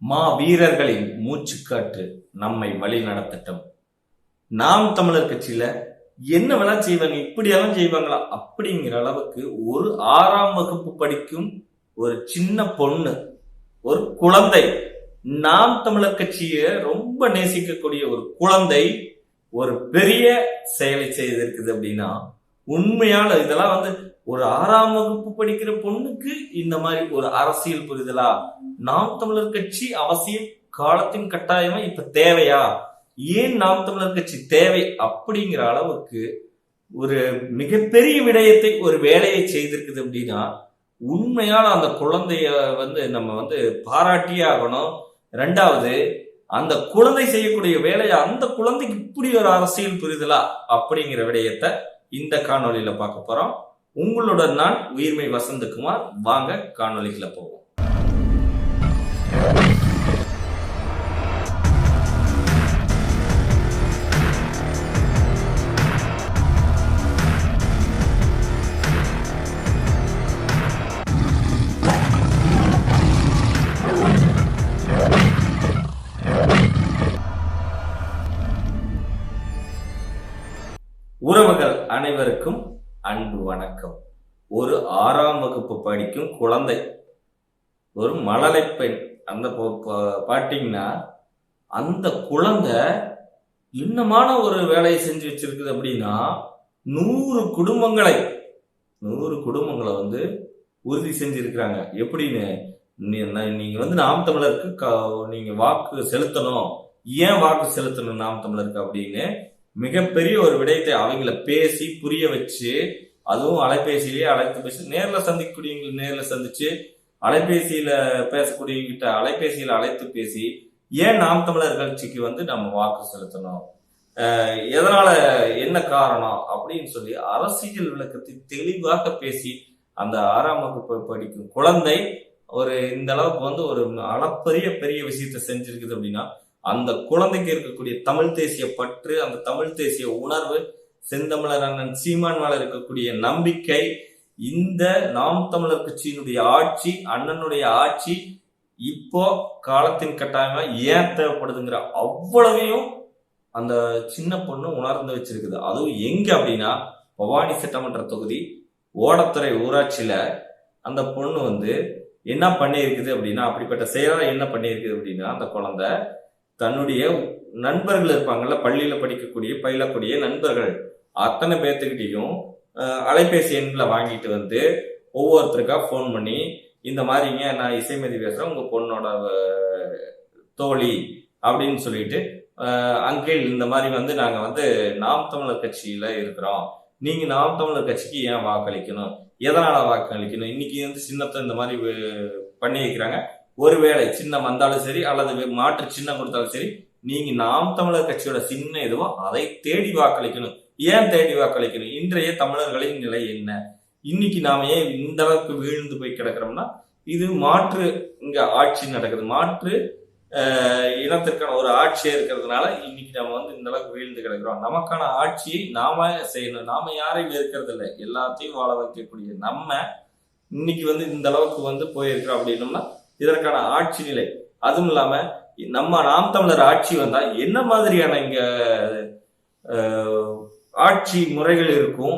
மா வீரர்களின் மூச்சுக்காற்று நம்மை வழி நடத்தட்டும். நாம் தமிழர் கட்சியில என்ன வேணா செய்வாங்க, இப்படியெல்லாம் செய்வாங்களா அப்படிங்கிற அளவுக்கு ஒரு 6ஆம் வகுப்பு படிக்கும் ஒரு சின்ன பொண்ணு, ஒரு குழந்தை, நாம் தமிழர் கட்சியை ரொம்ப நேசிக்கக்கூடிய ஒரு குழந்தை ஒரு பெரிய செயலை செய்திருக்குது அப்படின்னா, உண்மையான இதெல்லாம் ஒரு 6ஆம் வகுப்பு படிக்கிற பொண்ணுக்கு இந்த மாதிரி ஒரு அரசியல் புரிதலா? நாம் தமிழர் கட்சி அவசியம், காலத்தின் கட்டாயமா இப்ப தேவையா? ஏன் நாம் தமிழர் கட்சி தேவை அப்படிங்கிற அளவுக்கு ஒரு மிகப்பெரிய விடயத்தை, ஒரு வேலையை செய்திருக்குது அப்படின்னா, உண்மையான அந்த குழந்தைய நம்ம பாராட்டியே ஆகணும். 2வது, அந்த குழந்தை செய்யக்கூடிய வேலையை அந்த குழந்தைக்கு இப்படி ஒரு அரசியல் புரிதலா அப்படிங்கிற விடயத்தை இந்த காணொலியில பார்க்க போறோம். உங்களுடன் நான் உயிர்மை வசந்தகுமார். வாங்க காணொலிக்குள்ள போவோம். உறவுகள் அனைவருக்கும் அன்பு வணக்கம். ஒரு 6ஆம் வகுப்பு படிக்கும் குழந்தை, ஒரு மழலை பெண். அந்த பாத்தீங்கன்னா அந்த குழந்தை இன்னமான ஒரு வேலையை செஞ்சு வச்சிருக்குது அப்படின்னா, 100 குடும்பங்களை உறுதி செஞ்சிருக்கிறாங்க. எப்படின்னு, நீங்க நாம் தமிழருக்கு நீங்க வாக்கு செலுத்தணும். ஏன் வாக்கு செலுத்தணும் நாம் தமிழருக்கு அப்படின்னு மிகப்பெரிய ஒரு விடயத்தை அவங்கள பேசி புரிய வச்சு, அதுவும் அலைபேசியிலேயே அழைத்து பேசி, நேர்ல சந்திக்கக்கூடியவங்க நேர்ல சந்திச்சு, அலைபேசியில பேசக்கூடியவங்கிட்ட அலைபேசியில அழைத்து பேசி, ஏன் நாம் தமிழர் கட்சிக்கு நம்ம வாக்கு செலுத்தணும், எதனால, என்ன காரணம் அப்படின்னு சொல்லி அரசியல் விளக்கத்தை தெளிவாக பேசி அந்த 6ஆம் வகுப்பு படிக்கும் குழந்தை ஒரு இந்த அளவுக்கு ஒரு அளப்பரிய பெரிய விஷயத்தை செஞ்சிருக்குது அப்படின்னா, அந்த குழந்தைக்கு இருக்கக்கூடிய தமிழ் தேசிய பற்று, அந்த தமிழ் தேசிய உணர்வு, செந்தமிழர் அண்ணன் சீமான் மேல இருக்கக்கூடிய நம்பிக்கை, இந்த நாம் தமிழர் கட்சியினுடைய ஆட்சி, அண்ணனுடைய ஆட்சி இப்போ காலத்தின் கட்டாயமா ஏன் தேவைப்படுதுங்கிற அவ்வளவையும் அந்த சின்ன பொண்ணு உணர்ந்து வச்சிருக்குது. அதுவும் எங்க அப்படின்னா, பவானி சட்டமன்ற தொகுதி ஓடத்துறை ஊராட்சியில அந்த பொண்ணு என்ன பண்ணியிருக்குது அப்படின்னா, அப்படிப்பட்ட செயலா என்ன பண்ணியிருக்குது அப்படின்னா, அந்த குழந்தை தன்னுடைய நண்பர்கள் இருப்பாங்கல்ல, பள்ளியில படிக்கக்கூடிய பயிலக்கூடிய நண்பர்கள் அத்தனை பேர்த்துக்கிட்டையும் அலைபேசி எண்களை வாங்கிட்டு ஒவ்வொருத்தருக்கா ஃபோன் பண்ணி, இந்த மாதிரிங்க, நான் இசைமதி பேசுறேன், உங்க பொண்ணோட தோழி அப்படின்னு சொல்லிட்டு, அங்கிள் இந்த மாதிரி நாங்க நாம் தமிழர் கட்சியில இருக்கிறோம், நீங்க நாம் தமிழர் கட்சிக்கு ஏன் வாக்களிக்கணும், எதனால வாக்களிக்கணும், இன்னைக்கு சின்னத்தை இந்த மாதிரி பண்ணி வைக்கிறாங்க, ஒருவேளை சின்னம் வந்தாலும் சரி அல்லது மாற்று சின்னம் கொடுத்தாலும் சரி, நீங்க நாம் தமிழர் கட்சியோட சின்னம் எதுவோ அதை தேடி வாக்களிக்கணும். ஏன் தேடி வாக்களிக்கணும்? இன்றைய தமிழர்களின் நிலை என்ன? இன்னைக்கு நாம ஏன் இந்த அளவுக்கு வீழ்ந்து போய் கிடக்கிறோம்னா, இது மாற்று இங்க ஆட்சி நடக்குது, மாற்று இனத்திற்கான ஒரு ஆட்சியா இருக்கிறதுனால இன்னைக்கு நம்ம இந்த அளவுக்கு வீழ்ந்து கிடக்கிறோம். நமக்கான ஆட்சியை நாம செய்யணும். நாம யாரையும் இருக்கிறது இல்லை, எல்லாத்தையும் வாழ வைக்கக்கூடிய நம்ம இன்னைக்கு இந்த அளவுக்கு போயிருக்கிறோம் அப்படின்னோம்னா, இதற்கான ஆட்சி நிலை, அதுவும் இல்லாம நம்ம நாம் தமிழர் ஆட்சி வந்தா என்ன மாதிரியான இங்க ஆட்சி முறைகள் இருக்கும்,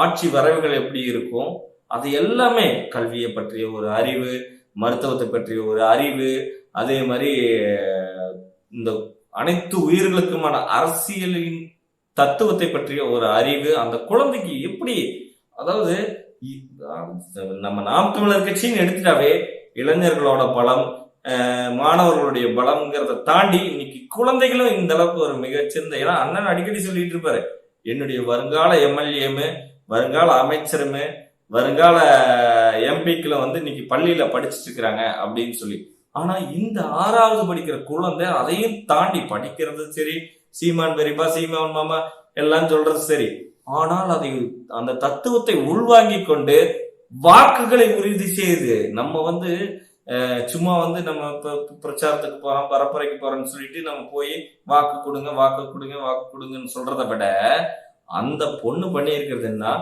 ஆட்சி வரவுகள் எப்படி இருக்கும், அது எல்லாமே கல்வியை பற்றிய ஒரு அறிவு, மருத்துவத்தை பற்றிய ஒரு அறிவு, அதே மாதிரி இந்த அனைத்து உயிர்களுக்குமான அரசியலின் தத்துவத்தை பற்றிய ஒரு அறிவு அந்த குழந்தைக்கு எப்படி, அதாவது நம்ம நாம் தமிழர் கட்சின்னு எடுத்துட்டாவே இளைஞர்களோட பலம், மாணவர்களுடைய பலம்ங்கிறத தாண்டி இன்னைக்கு குழந்தைகளும் இந்த அளவுக்கு ஒரு மிகச்சிறந்த, ஏன்னா அண்ணன் அடிக்கடி சொல்லிட்டு இருப்பாரு, என்னுடைய வருங்கால எம்எல்ஏமு, வருங்கால அமைச்சருமே, வருங்கால எம்பிக்களும் இன்னைக்கு பள்ளியில படிச்சுட்டு இருக்கிறாங்க அப்படின்னு சொல்லி. ஆனா இந்த 6வது படிக்கிற குழந்தை அதையும் தாண்டி படிக்கிறது சரி, சீமான் பெரியப்பா, சீமான் மாமா எல்லாம் சொல்றது சரி, ஆனால் அதை அந்த தத்துவத்தை உள்வாங்கி கொண்டு வாக்குகளை உறுதி செய்து, நம்ம சும்மா நம்ம பிரச்சாரத்துக்கு போறோம், பரப்புரைக்கு போறோம்னு சொல்லிட்டு நம்ம போய் வாக்கு கொடுங்க வாக்கு கொடுங்க வாக்கு கொடுங்கன்னு சொல்றதை விட, அந்த பொண்ணு பண்ணி இருக்கிறதுன்னா,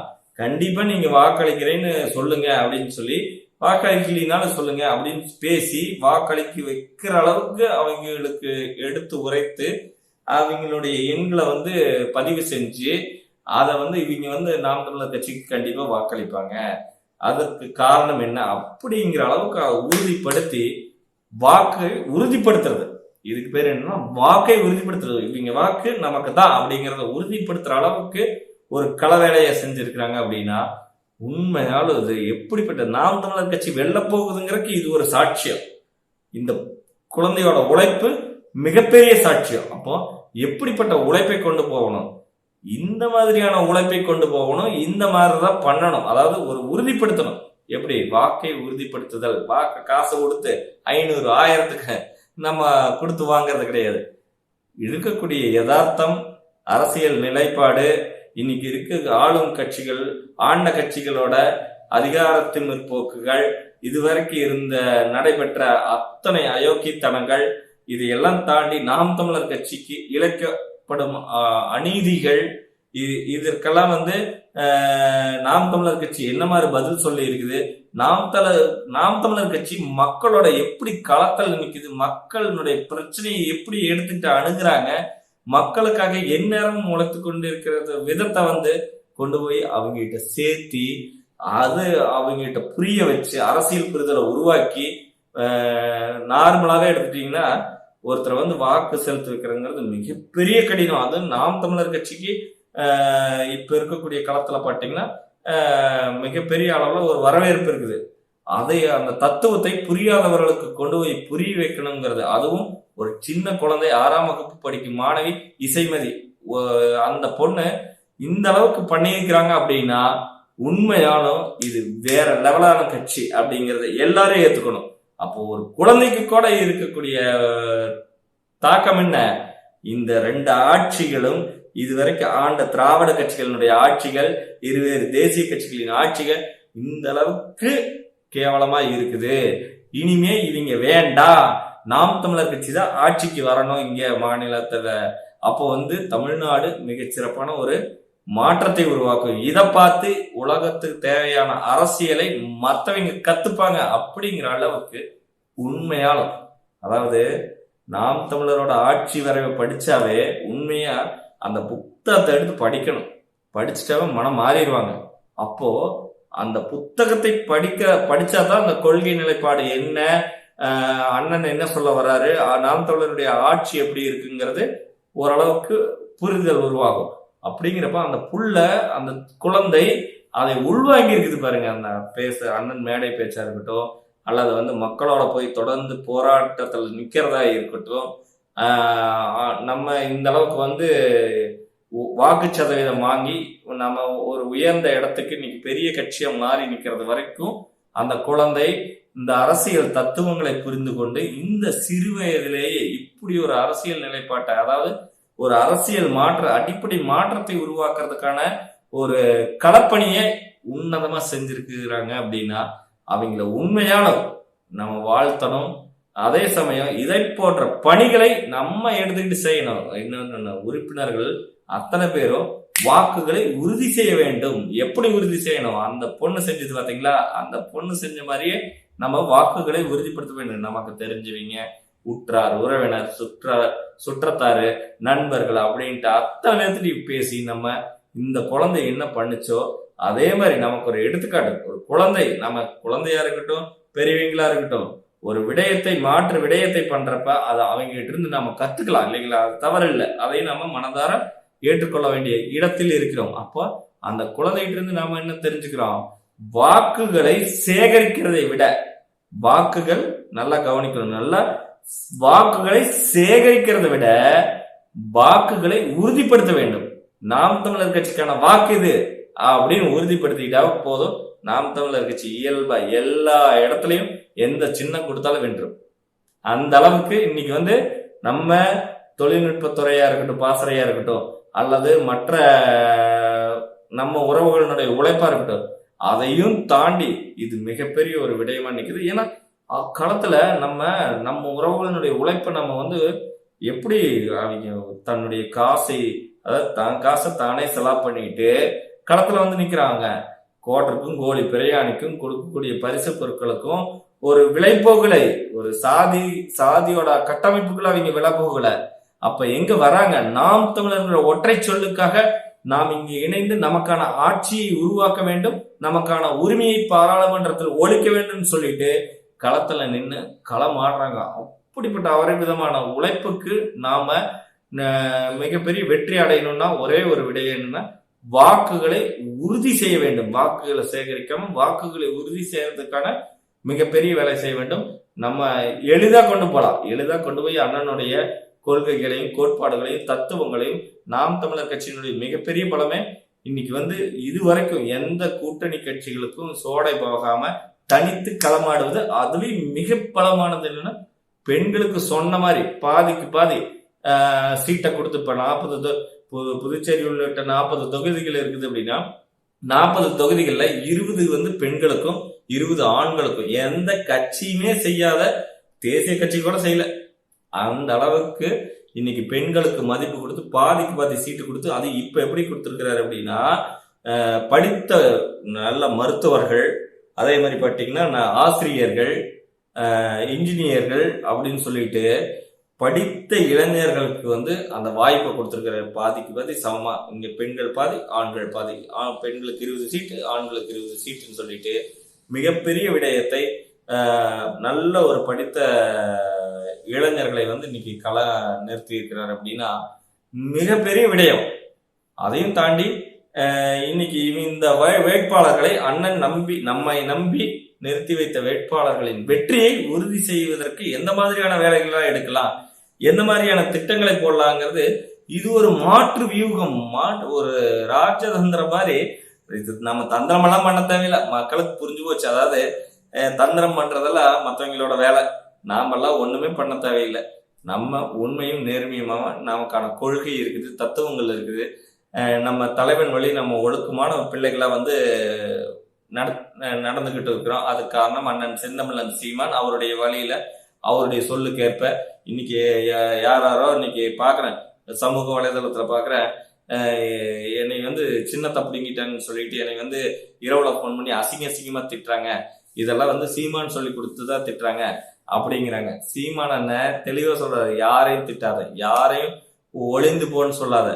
கண்டிப்பா நீங்க வாக்களிக்கிறேன்னு சொல்லுங்க அப்படின்னு சொல்லி வாக்களிக்கலினாலும் சொல்லுங்க அப்படின்னு பேசி வாக்களிக்க வைக்கிற அளவுக்கு அவங்களுக்கு எடுத்து உரைத்து அவங்களுடைய எண்களை வந்து பதிவு செஞ்சு அதை வந்து இவங்க வந்து நாம் தமிழர் கட்சிக்கு கண்டிப்பா வாக்களிப்பாங்க. அதற்கு காரணம் என்ன அப்படிங்கிற அளவுக்கு உறுதிப்படுத்தி வாக்கு உறுதிப்படுத்துறது. இதுக்கு பேர் என்னன்னா வாக்கை உறுதிப்படுத்துறது. இவங்க வாக்கு நமக்கு தான் அப்படிங்கிறத உறுதிப்படுத்துற அளவுக்கு ஒரு கள வேலையை செஞ்சிருக்கிறாங்க அப்படின்னா உண்மையாலும் இது எப்படிப்பட்ட நாம் தமிழர் கட்சி வெல்ல போகுதுங்கிறதுக்கு இது ஒரு சாட்சியம். இந்த குழந்தையோட உழைப்பு மிகப்பெரிய சாட்சியம். அப்போ எப்படிப்பட்ட உழைப்பை கொண்டு போகணும், இந்த மாதிரியான உழைப்பை கொண்டு போகணும், இந்த மாதிரிதான் பண்ணணும். அதாவது ஒரு உறுதிப்படுத்தணும். எப்படி வாக்கை உறுதிப்படுத்துதல், வாக்கு காசு கொடுத்து 500 1000க்கு நம்ம கொடுத்து வாங்கறது கிடையாது. இருக்கக்கூடிய யதார்த்தம், அரசியல் நிலைப்பாடு, இன்னைக்கு இருக்க ஆளும் கட்சிகள், ஆண்ட கட்சிகளோட அதிகாரத்தின் முற்போக்குகள், இதுவரைக்கும் இருந்த நடைபெற்ற அத்தனை அயோக்கியத்தனங்கள், இது எல்லாம் தாண்டி நாம் தமிழர் கட்சிக்கு இழைக்கப்படும் அநீதிகள், இதற்கெல்லாம் வந்து நாம் தமிழர் கட்சி என்ன மாதிரி பதில் சொல்லி இருக்குது, நாம் தமிழர் கட்சி மக்களோட எப்படி களத்தில் நிற்குது, மக்களுடைய பிரச்சனையை எப்படி எடுத்துட்டு அணுகுறாங்க, மக்களுக்காக எந்நேரமும் உழைத்து கொண்டு இருக்கிற விதத்தை வந்து கொண்டு போய் அவங்க கிட்ட சேர்த்தி அது அவங்க கிட்ட புரிய வச்சு அரசியல் புரிதலை உருவாக்கி நார்மலாக எடுத்துட்டீங்கன்னா ஒருத்தரை வந்து வாக்கு செலுத்த வைக்கிறங்கிறது மிகப்பெரிய கடினம். அது நாம் தமிழர் கட்சிக்கு இப்ப இருக்கக்கூடிய களத்துல பாத்தீங்கன்னா மிகப்பெரிய அளவுல ஒரு வரவேற்பு இருக்குது. அதை அந்த தத்துவத்தை புரியாதவர்களுக்கு கொண்டு போய் புரிய வைக்கணுங்கிறது. அதுவும் ஒரு சின்ன குழந்தை 6ஆம் வகுப்பு படிக்கும் மாணவி இசைமதி, அந்த பொண்ணு இந்த அளவுக்கு பண்ணியிருக்கிறாங்க அப்படின்னா உண்மையாலும் இது வேற லெவலான கட்சி அப்படிங்கறத எல்லாரும் ஏத்துக்கணும். அப்போ ஒரு குழந்தைக்கு கூட இருக்கக்கூடிய தாக்கம் என்ன, இந்த 2 ஆட்சிகளும் இதுவரைக்கும் ஆண்ட திராவிட கட்சிகளினுடைய ஆட்சிகள், இருவேறு தேசிய கட்சிகளின் ஆட்சிகள் இந்த அளவுக்கு கேவலமா இருக்குது. இனிமே இவங்க வேண்டாம், நாம் தமிழர் கட்சி தான் ஆட்சிக்கு வரணும் இங்க மாநிலத்துல. அப்போ வந்து தமிழ்நாடு மிகச்சிறப்பான ஒரு மாற்றத்தை உருவாக்கும். இதை பார்த்து உலகத்துக்கு தேவையான அரசியலை மற்றவங்க கத்துப்பாங்க அப்படிங்கிற அளவுக்கு உண்மையாலும், அதாவது நாம் தமிழரோட ஆட்சி வரைவை படிச்சாவே உண்மையா அந்த புத்தகத்தை எடுத்து படிக்கணும். படிச்சுட்டாவே மனம் மாறிடுவாங்க. அப்போ அந்த புத்தகத்தை படிச்சாதான் அந்த கொள்கை நிலைப்பாடு என்ன, அண்ணன் என்ன சொல்ல வர்றாரு, நாம் தமிழருடைய ஆட்சி எப்படி இருக்குங்கிறது ஓரளவுக்கு புரிதல் உருவாகும். அப்படிங்கிறப்ப அந்த அந்த குழந்தை அதை உள்வாங்கி இருக்குது பாருங்க. அந்த அண்ணன் மேடை பேச்சா இருக்கட்டும், அல்லது வந்து மக்களோட போய் தொடர்ந்து போராட்டத்தில் நிக்கிறதா இருக்கட்டும், நம்ம இந்த அளவுக்கு வந்து வாக்கு சதவீதம் வாங்கி நம்ம ஒரு உயர்ந்த இடத்துக்கு இன்னைக்கு பெரிய கட்சியா மாறி நிக்கிறது வரைக்கும் அந்த குழந்தை இந்த அரசியல் தத்துவங்களை புரிந்து கொண்டு இந்த சிறு வயதிலேயே இப்படி ஒரு அரசியல் நிலைப்பாட்டை, அதாவது ஒரு அரசியல் அடிப்படை மாற்றத்தை உருவாக்குறதுக்கான ஒரு களப்பணியை உன்னதமா செஞ்சிருக்கிறாங்க அப்படின்னா அவங்கள உண்மையாலும் நம்ம வாழ்த்தணும். அதே சமயம் இதை போன்ற பணிகளை நம்ம எடுத்துக்கிட்டு செய்யணும். இன்னொன்னு, உறுப்பினர்கள் அத்தனை பேரும் வாக்குகளை உறுதி செய்ய வேண்டும். எப்படி உறுதி செய்யணும், அந்த பொண்ணு செஞ்சது பாத்தீங்களா, அந்த பொண்ணு செஞ்ச மாதிரியே நம்ம வாக்குகளை உறுதிப்படுத்த வேண்டும். நமக்கு தெரிஞ்சவங்க, உற்றார் உறவினர், சுற்றத்தாரு, நண்பர்கள் அப்படின்ட்டு அத்தனை நேரத்துலையும் பேசி நம்ம இந்த குழந்தை என்ன பண்ணுச்சோ அதே மாதிரி நமக்கு ஒரு எடுத்துக்காட்டு. ஒரு குழந்தை, நம்ம குழந்தையா இருக்கட்டும் பெரியவங்களா இருக்கட்டும், ஒரு மாற்று விடயத்தை பண்றப்ப அதை அவங்க கிட்ட இருந்து நம்ம கத்துக்கலாம் இல்லைங்களா, அது தவறு இல்லை. அதையும் நம்ம மனதார ஏற்றுக்கொள்ள வேண்டிய இடத்தில் இருக்கிறோம். அப்போ அந்த குழந்தைகிட்ட இருந்து நாம என்ன தெரிஞ்சுக்கிறோம், வாக்குகளை சேகரிக்கிறதை விட வாக்குகள் நல்லா கவனிக்கணும், நல்லா வாக்குகளை சேகரிக்கிறதை விட வாக்குகளை உறுதிப்படுத்த வேண்டும். நாம் தமிழர் கட்சிக்கான வாக்கு இது அப்படின்னு உறுதிப்படுத்திக்கிட்டா போதும், நாம் தமிழர் கட்சி இயல்பா எல்லா இடத்துலையும் எந்த சின்னம் கொடுத்தாலும் வென்றும். அந்த அளவுக்கு இன்னைக்கு வந்து நம்ம தொழில்நுட்பத்துறையா இருக்கட்டும், பாசறையா இருக்கட்டும், அல்லது மற்ற நம்ம உறவுகளினுடைய உழைப்பா இருக்கட்டும், அதையும் தாண்டி இது மிகப்பெரிய ஒரு விடயமா நிக்குது. ஏன்னா அக்காலத்துல நம்ம உறவுகளினுடைய உழைப்பை நம்ம வந்து எப்படி அவங்க தன்னுடைய காசை, அதாவது காசை தானே செலவு பண்ணிட்டு களத்துல வந்து நிக்கிறாங்க. கோட்டருக்கும் கோழி பிரயாணிக்கும் கொடுக்கக்கூடிய பரிசு பொருட்களுக்கும் ஒரு விளைபோகலை, ஒரு சாதியோட கட்டமைப்புக்குள்ள அவங்க விளைபோகல. அப்ப எங்க வராங்க? நாம் தமிழர்கள் ஒற்றை சொல்லுக்காக நாம் இங்கு இணைந்து நமக்கான ஆட்சியை உருவாக்க வேண்டும், நமக்கான உரிமையை பாராளுமன்றத்தில் ஒழிக்க வேண்டும் சொல்லிட்டு களத்துல நின்று களம் ஆடுறாங்க. அப்படிப்பட்ட அவரை விதமான உழைப்புக்கு நாம மிகப்பெரிய வெற்றி அடையணும்னா ஒரே ஒரு விடயம் என்னன்னா, வாக்குகளை உறுதி செய்ய வேண்டும். வாக்குகளை சேகரிக்காம வாக்குகளை உறுதி செய்யறதுக்கான மிகப்பெரிய வேலை செய்ய வேண்டும். நம்ம எளிதா கொண்டு போகலாம். எளிதா கொண்டு போய் அண்ணனுடைய கொள்கைகளையும் கோட்பாடுகளையும் தத்துவங்களையும் நாம் தமிழர் கட்சியினுடைய மிகப்பெரிய பலமே இன்னைக்கு இதுவரைக்கும் எந்த கூட்டணி கட்சிகளுக்கும் சோடை போகாம தனித்து களமாடுவது. அதுலயும் மிக பலமானது என்னன்னா, பெண்களுக்கு சொன்ன மாதிரி பாதிக்கு பாதி சீட்டை கொடுத்து இப்ப 40 புதுச்சேரி உள்ளிட்ட 40 தொகுதிகள் இருக்குது அப்படின்னா 40 தொகுதிகள்ல 20 பெண்களுக்கும் 20 ஆண்களுக்கும். எந்த கட்சியுமே செய்யாத, தேசிய கட்சி கூட செய்யல. அந்த அளவுக்கு இன்னைக்கு பெண்களுக்கு மதிப்பு கொடுத்து பாதிக்கு பாதி சீட்டு கொடுத்து, அது இப்ப எப்படி கொடுத்துருக்கிறாரு அப்படின்னா, படித்த நல்ல மருத்துவர்கள், அதே மாதிரி பார்த்தீங்கன்னா ஆசிரியர்கள், இன்ஜினியர்கள் அப்படின்னு சொல்லிட்டு படித்த இளைஞர்களுக்கு அந்த வாய்ப்பை கொடுத்துருக்கிற பாதிக்கு பாதி சமமா. இங்க பெண்கள் பாதி ஆண்கள் பாதி, பெண்களுக்கு 20 சீட்டு ஆண்களுக்கு 20 சீட்டுன்னு சொல்லிட்டு மிகப்பெரிய விடயத்தை நல்ல ஒரு படித்த இளைஞர்களை இன்னைக்கு நிறுத்தி இருக்கிறார் அப்படின்னா மிகப்பெரிய விடயம். அதையும் தாண்டி இன்னைக்கு இந்த வேட்பாளர்களை அண்ணன் நம்மை நம்பி நிறுத்தி வைத்த வேட்பாளர்களின் வெற்றியை உறுதி செய்வதற்கு எந்த மாதிரியான வேலைகள்லாம் எடுக்கலாம், எந்த மாதிரியான திட்டங்களை போடலாங்கிறது இது ஒரு மாற்று வியூகம், ஒரு ராஜதந்திரம் மாதிரி. இது நம்ம தந்திரமெல்லாம் பண்ண தேவையில்லை, மக்களுக்கு புரிஞ்சு போச்சு. அதாவது தந்திரம் பண்றதெல்லாம் மற்றவங்களோட வேலை, நாமெல்லாம் ஒண்ணுமே பண்ண தேவையில்லை. நம்ம உண்மையும் நேர்மையுமாக நமக்கான கொள்கை இருக்குது, தத்துவங்கள் இருக்குது. நம்ம தலைவன் வழி நம்ம ஒழுக்கமான பிள்ளைகளா நடந்துகிட்டு இருக்கிறோம். அதுக்கு காரணம் அண்ணன் செந்தமிழன் சீமான். அவருடைய வழியில அவருடைய சொல்லுக்கேற்ப இன்னைக்கு யாரோ இன்னைக்கு பாக்குறேன், சமூக வலைதளத்துல பாக்குறேன், என்னை சின்னத்தை பிடிங்கிட்டேன்னு சொல்லிட்டு என்னை இரவுல போன் பண்ணி அசிங்கமா திட்டுறாங்க. இதெல்லாம் சீமான் சொல்லி கொடுத்துதான் திட்டுறாங்க அப்படிங்கிறாங்க. சீமான் அண்ணன் தெளிவா சொல்றாரு, யாரையும் திட்டாத, யாரையும் ஒளிந்து போன்னு சொல்லாத,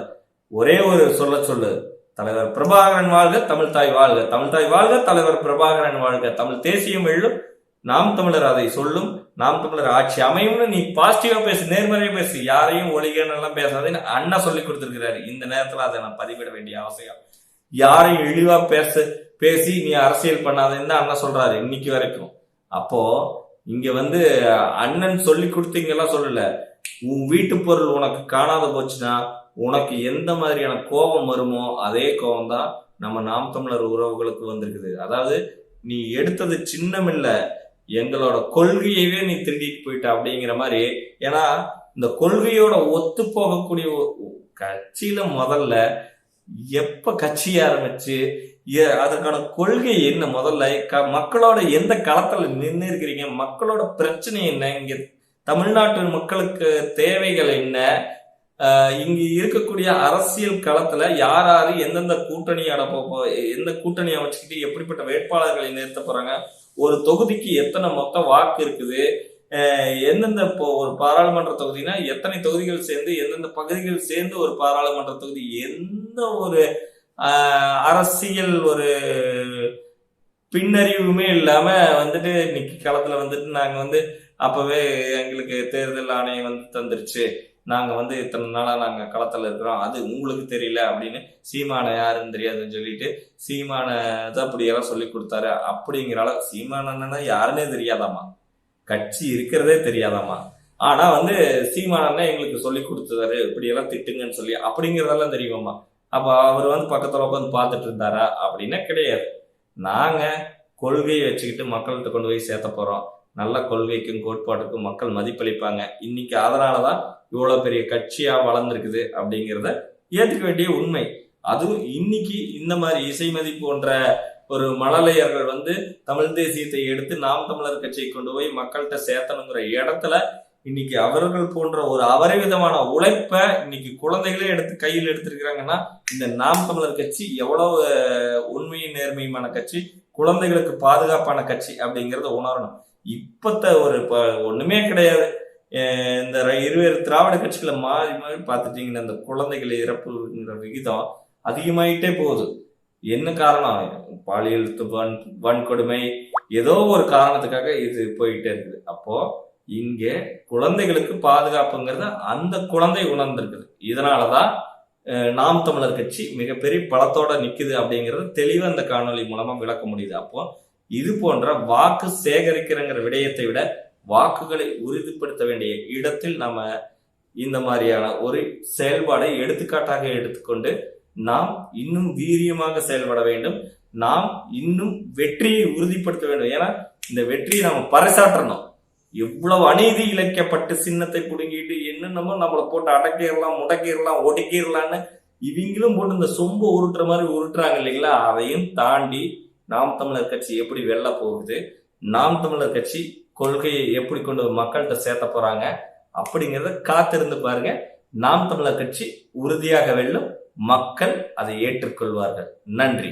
ஒரே ஒரு சொல்லு, தலைவர் பிரபாகரன் வாழ்க, தமிழ் தாய் வாழ்க, தமிழ் தாய் வாழ்க, தலைவர் பிரபாகரன் வாழ்க, தமிழ் தேசியம் வெல்லும், நாம் தமிழர் அதை சொல்லும், நாம் தமிழர் ஆட்சி அமையும்னு நீ பாசிட்டிவா பேசு, நேர்மறையா பேசு, யாரையும் ஒளிகன்னு பேசாதேன்னு அண்ணா சொல்லி கொடுத்திருக்கிறாரு. இந்த நேரத்துல அதை நான் பதிவிட வேண்டிய அவசியம். யாரையும் இழிவா பேசி நீ அரசியல் பண்ணாதேன்னு அண்ணா சொல்றாரு இன்னைக்கு வரைக்கும். அப்போ இங்க அண்ணன் சொல்லி கொடுத்தீங்கெல்லாம் சொல்லல, உன் வீட்டு பொருள் உனக்கு காணாத போச்சுன்னா உனக்கு எந்த மாதிரியான கோபம் வருமோ அதே கோபம் தான் நம்ம நாம் தமிழர் உறவுகளுக்கு வந்திருக்குது. அதாவது நீ எடுத்தது சின்னமில்ல, எங்களோட கொள்கையவே நீ திருடிட்டு போயிட்ட அப்படிங்கிற மாதிரி. ஏன்னா இந்த கொள்கையோட ஒத்து போகக்கூடிய கட்சியில முதல்ல எப்ப கட்சி ஆரம்பிச்சு அதுக்கான கொள்கை என்ன, முதல்ல மக்களோட எந்த களத்துல நின்று இருக்கிறீங்க, மக்களோட பிரச்சனை என்ன, இங்க தமிழ்நாட்டு மக்களுக்கு தேவைகள் என்ன, இங்க இருக்கக்கூடிய அரசியல் களத்துல யாரு எந்தெந்த கூட்டணியோட எந்த கூட்டணி அமைச்சுக்கிட்டு எப்படிப்பட்ட வேட்பாளர்களை நிறுத்த போறாங்க, ஒரு தொகுதிக்கு எத்தனை மொத்த வாக்கு இருக்குது, எந்தெந்த இப்போ ஒரு பாராளுமன்ற தொகுதினா எத்தனை தொகுதிகள் சேர்ந்து எந்தெந்த பகுதிகள் சேர்ந்து ஒரு பாராளுமன்ற தொகுதி, எந்த ஒரு அரசியல் ஒரு பின்னறிவுமே இல்லாம இன்னைக்கு களத்துல நாங்க அப்பவே எங்களுக்கு தேர்தல் ஆணையம் தந்துருச்சு, நாங்க இத்தனை நாளா நாங்க களத்துல இருக்கிறோம், அது உங்களுக்கு தெரியல அப்படின்னு சீமான யாருன்னு தெரியாதுன்னு சொல்லிட்டு சீமான அப்படியெல்லாம் சொல்லி கொடுத்தாரு. அப்படிங்கிறால சீமான யாருன்னே தெரியாதாமா, கட்சி இருக்கிறதே தெரியாதாமா. ஆனா சீமான எங்களுக்கு சொல்லி கொடுத்தாரு இப்படியெல்லாம் திட்டுங்கன்னு சொல்லி அப்படிங்கிறதெல்லாம் தெரியுமாமா. அப்ப அவர் பக்கத்துல உட்காந்து பார்த்துட்டு இருந்தாரா அப்படின்னா கிடையாது. நாங்க கொள்கையை வச்சுக்கிட்டு மக்கள்கிட்ட கொண்டு போய் சேர்த்த போறோம். நல்ல கொள்கைக்கும் கோட்பாட்டுக்கும் மக்கள் மதிப்பளிப்பாங்க. இன்னைக்கு அதனாலதான் இவ்வளவு பெரிய கட்சியா வளர்ந்துருக்குது அப்படிங்கிறத ஏத்துக்க வேண்டிய உண்மை. அதுவும் இன்னைக்கு இந்த மாதிரி இசைமதி போன்ற ஒரு மழலையர்கள் தமிழ் தேசியத்தை எடுத்து நாம் தமிழர் கட்சியை கொண்டு போய் மக்கள்கிட்ட சேர்த்தணுங்கிற இடத்துல இன்னைக்கு அவர்கள் போன்ற ஒரு அபரிவிதமான உழைப்ப இன்னைக்கு குழந்தைகளே கையில் எடுத்திருக்கிறாங்கன்னா இந்த நாம் தமிழர் கட்சி எவ்வளவு உண்மையும் நேர்மையுமான கட்சி, குழந்தைகளுக்கு பாதுகாப்பான கட்சி அப்படிங்கறத உணரணும். இப்பத்த ஒண்ணுமே கிடையாது. இந்த இருவேறு திராவிட கட்சிகளை மாறி மாறி பார்த்துட்டீங்கன்னா இந்த குழந்தைகள் இறப்புங்கிற விகிதம் அதிகமாயிட்டே போகுது. என்ன காரணம்? பாலியல் வன்கொடுமை, ஏதோ ஒரு காரணத்துக்காக இது போயிட்டே இருக்குது. அப்போ இங்கே குழந்தைகளுக்கு பாதுகாப்புங்கிறத அந்த குழந்தை உணர்ந்திருக்குது. இதனாலதான் நாம் தமிழர் கட்சி மிகப்பெரிய பலத்தோட நிக்குது அப்படிங்கறது தெளிவா இந்த காணொலி மூலமா விளக்க முடியுது. அப்போ இது போன்ற வாக்கு சேகரிக்கிறங்கிற விடயத்தை விட வாக்குகளை உறுதிப்படுத்த வேண்டிய இடத்தில் நம்ம இந்த மாதிரியான ஒரு செயல்பாடை எடுத்துக்காட்டாக எடுத்துக்கொண்டு நாம் இன்னும் வீரியமாக செயல்பட வேண்டும். நாம் இன்னும் வெற்றியை உறுதிப்படுத்த வேண்டும். ஏன்னா இந்த வெற்றியை நம்ம பறைசாற்றணும். எவ்வளவு அநீதி இழைக்கப்பட்டு சின்னத்தை புடுங்கிட்டு என்னென்னமோ நம்மளை போட்டு அடக்கிடலாம், முடக்கிடலாம், ஒடுக்கிடலான்னு இவங்களும் போட்டு இந்த சொம்பு உருட்டுற மாதிரி உருட்டுறாங்க இல்லைங்களா? அதையும் தாண்டி நாம் தமிழர் கட்சி எப்படி வெல்ல போகுது, நாம் தமிழர் கட்சி கொள்கையை எப்படி கொண்டு மக்கள்கிட்ட சேர்த்த போறாங்க அப்படிங்கிறத காத்திருந்து பாருங்க. நாம் தமிழர் கட்சி உறுதியாக வெல்லும். மக்கள் அதை ஏற்றுக்கொள்வார்கள். நன்றி.